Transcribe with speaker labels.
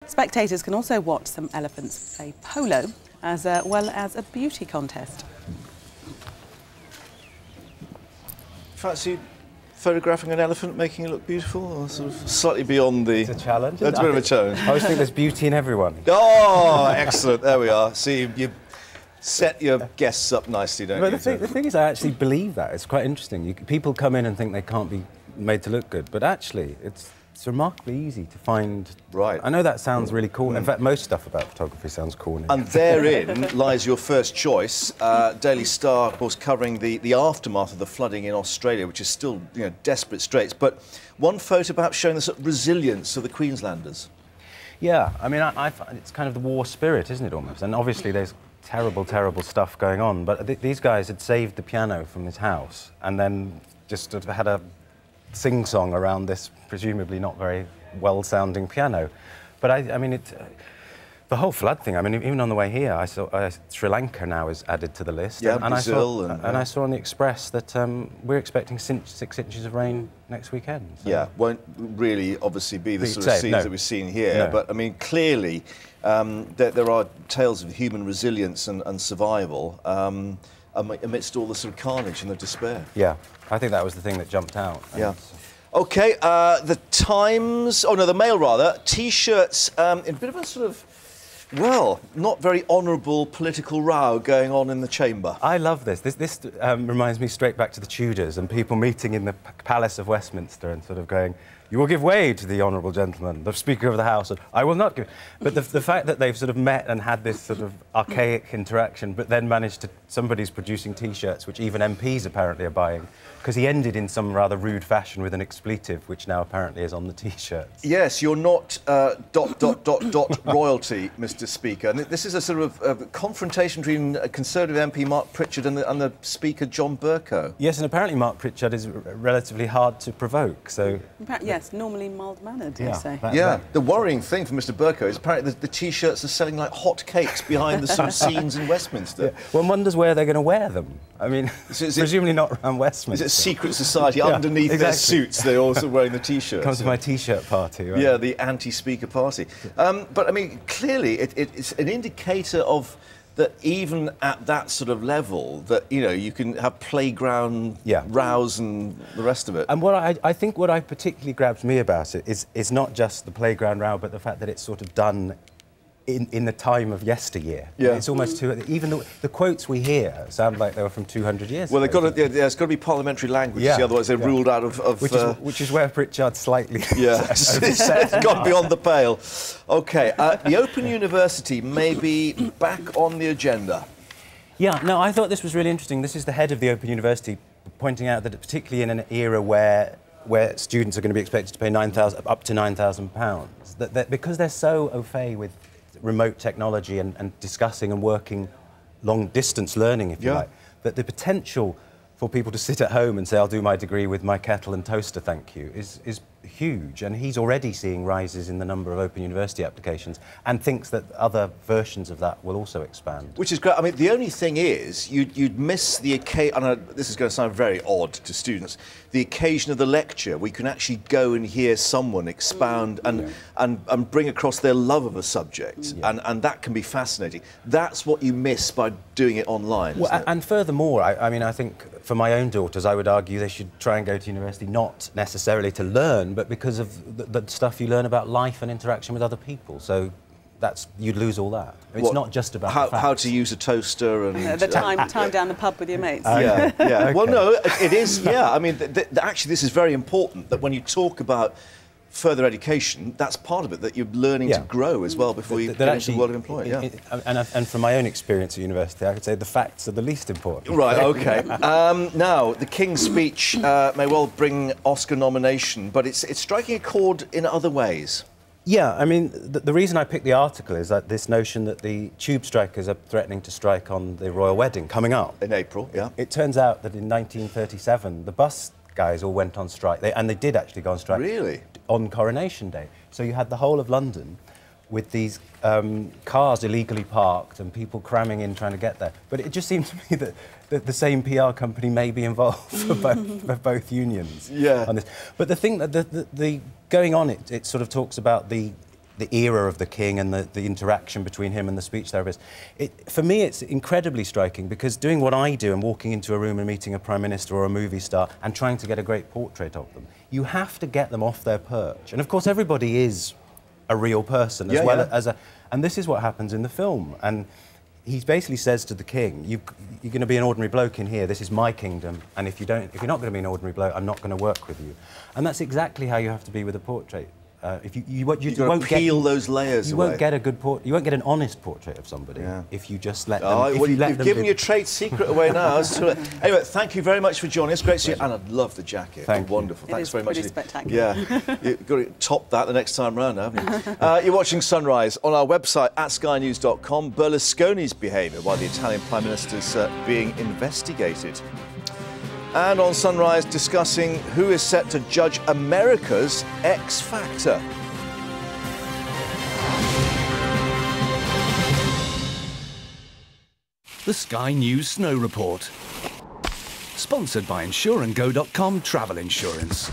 Speaker 1: Spectators can also watch some elephants play polo, as well as a beauty contest.
Speaker 2: Fancy photographing an elephant, making it look beautiful, or sort of slightly beyond the...
Speaker 3: It's a challenge.
Speaker 2: It's a bit of a challenge.
Speaker 3: I always think there's beauty in everyone.
Speaker 2: Oh, excellent. There we are. See, you set your guests up nicely, don't you?
Speaker 3: The thing is, I actually believe that. It's quite interesting. People come in and think they can't be made to look good, but actually, it's remarkably easy to find...
Speaker 2: Right.
Speaker 3: I know that sounds really cool. In fact, most stuff about photography sounds corny.
Speaker 2: And therein lies your first choice. Daily Star, of course, covering the aftermath of the flooding in Australia, which is still, you know, desperate straits. But one photo perhaps showing the sort of resilience of the Queenslanders.
Speaker 3: Yeah, I mean, I find it's kind of the war spirit, isn't it, almost? And obviously there's terrible, terrible stuff going on, but these guys had saved the piano from his house and then just sort of had a sing-song around this presumably not very well-sounding piano. But I mean, the whole flood thing, I mean, even on the way here, I saw Sri Lanka now is added to the list.
Speaker 2: Yeah,
Speaker 3: and
Speaker 2: Brazil.
Speaker 3: I saw on the Express that we're expecting 6 inches of rain next weekend. So.
Speaker 2: Yeah, won't really obviously be the sort of scenes that we've seen here,
Speaker 3: No.
Speaker 2: but I mean, clearly there are tales of human resilience and survival amidst all the sort of carnage and the despair.
Speaker 3: Yeah, I think that was the thing that jumped out.
Speaker 2: Yeah. OK, the Times, oh no, the Mail rather, T-shirts in a bit of a sort of, well, not very honourable political row going on in the chamber.
Speaker 3: I love this. This reminds me straight back to the Tudors and people meeting in the Palace of Westminster and sort of going, "You will give way to the honourable gentleman, the Speaker of the House." I will not give... But the fact that they've sort of met and had this sort of archaic interaction, but then managed to... Somebody's producing T-shirts, which even MPs apparently are buying, because he ended in some rather rude fashion with an expletive, which now apparently is on the T-shirts.
Speaker 2: Yes, you're not ... royalty, Mr Speaker. And this is a sort of confrontation between Conservative MP Mark Pritchard and the Speaker, John Bercow.
Speaker 3: Yes, and apparently Mark Pritchard is relatively hard to provoke, so...
Speaker 1: Yes, normally mild-mannered, you say.
Speaker 2: The worrying thing for Mr Bercow is apparently the T-shirts are selling like hot cakes behind the sort of scenes in Westminster.
Speaker 3: Yeah. One wonders where they're going to wear them. I mean, presumably not around Westminster.
Speaker 2: Is it a secret society? Underneath their suits, they're also wearing the T-shirts.
Speaker 3: Come to my T-shirt party, right?
Speaker 2: Yeah, the anti-speaker party. But, I mean, clearly it's an indicator of that even at that sort of level, that, you know, you can have playground rows and the rest of it.
Speaker 3: And what I think what particularly grabs me about it is not just the playground row, but the fact that it's sort of done in the time of yesteryear. Yeah. It's almost even the quotes we hear sound like they were from 200 years
Speaker 2: ago.
Speaker 3: Well,
Speaker 2: there's got to be parliamentary language, otherwise they're ruled out of...
Speaker 3: Which is where Pritchard slightly...
Speaker 2: Yeah, it's gone beyond the pale. OK, the Open University may be back on the agenda.
Speaker 3: Yeah, no, I thought this was really interesting. This is the head of the Open University pointing out that particularly in an era where students are going to be expected to pay up to £9,000, that because they're so au fait with remote technology and discussing and working long-distance learning, if you like, that the potential for people to sit at home and say, "I'll do my degree with my kettle and toaster, thank you," is huge. And he's already seeing rises in the number of Open University applications and thinks that other versions of that will also expand.
Speaker 2: Which is great. I mean, the only thing is, you'd miss the occasion, and this is going to sound very odd to students, the occasion of the lecture where you can actually go and hear someone expound and bring across their love of a subject, and that can be fascinating. That's what you miss by doing it online, isn't it?
Speaker 3: And furthermore, I mean, I think for my own daughters, I would argue they should try and go to university not necessarily to learn, but because of the stuff you learn about life and interaction with other people. So you'd lose all that. It's not just about
Speaker 2: how to use a toaster and...
Speaker 1: the time down the pub with your mates.
Speaker 2: Yeah.
Speaker 3: Okay.
Speaker 2: Well, no, it is, I mean, actually, this is very important, that when you talk about further education, that's part of it, that you're learning to grow as well before you get into the world of employment.
Speaker 3: And from my own experience at university, I could say the facts are the least important.
Speaker 2: Right, OK. Now, the King's speech may well bring Oscar nomination, but it's striking a chord in other ways.
Speaker 3: Yeah, I mean, the reason I picked the article is that this notion that the tube strikers are threatening to strike on the royal wedding coming up.
Speaker 2: In April, yeah.
Speaker 3: It turns out that in 1937, the bus guys all went on strike, and they did actually go on strike.
Speaker 2: Really?
Speaker 3: On Coronation Day. So you had the whole of London with these cars illegally parked and people cramming in trying to get there. But it just seemed to me that the same PR company may be involved for both unions on this. But the thing that the going on, it sort of talks about the the era of the king and the interaction between him and the speech therapist. For me, it's incredibly striking because doing what I do and walking into a room and meeting a prime minister or a movie star and trying to get a great portrait of them, you have to get them off their perch. And of course, everybody is a real person as well as a... And this is what happens in the film. And he basically says to the king, you're going to be an ordinary bloke in here, this is my kingdom, and if you're not going to be an ordinary bloke, I'm not going to work with you. And that's exactly how you have to be with a portrait. If you won't
Speaker 2: peel those layers away.
Speaker 3: You won't get an honest portrait of somebody if you just let them.
Speaker 2: You've given your trade secret away now. Anyway, thank you very much for joining us. Great to see you, and I love the jacket. Wonderful. Thanks very much.
Speaker 1: It is spectacular.
Speaker 2: Yeah, you've got to top that the next time round, haven't you? You're watching Sunrise on our website at SkyNews.com. Berlusconi's behaviour while the Italian Prime Minister's being investigated. And on Sunrise, discussing who is set to judge America's X Factor.
Speaker 4: The Sky News Snow Report. Sponsored by InsureandGo.com Travel Insurance.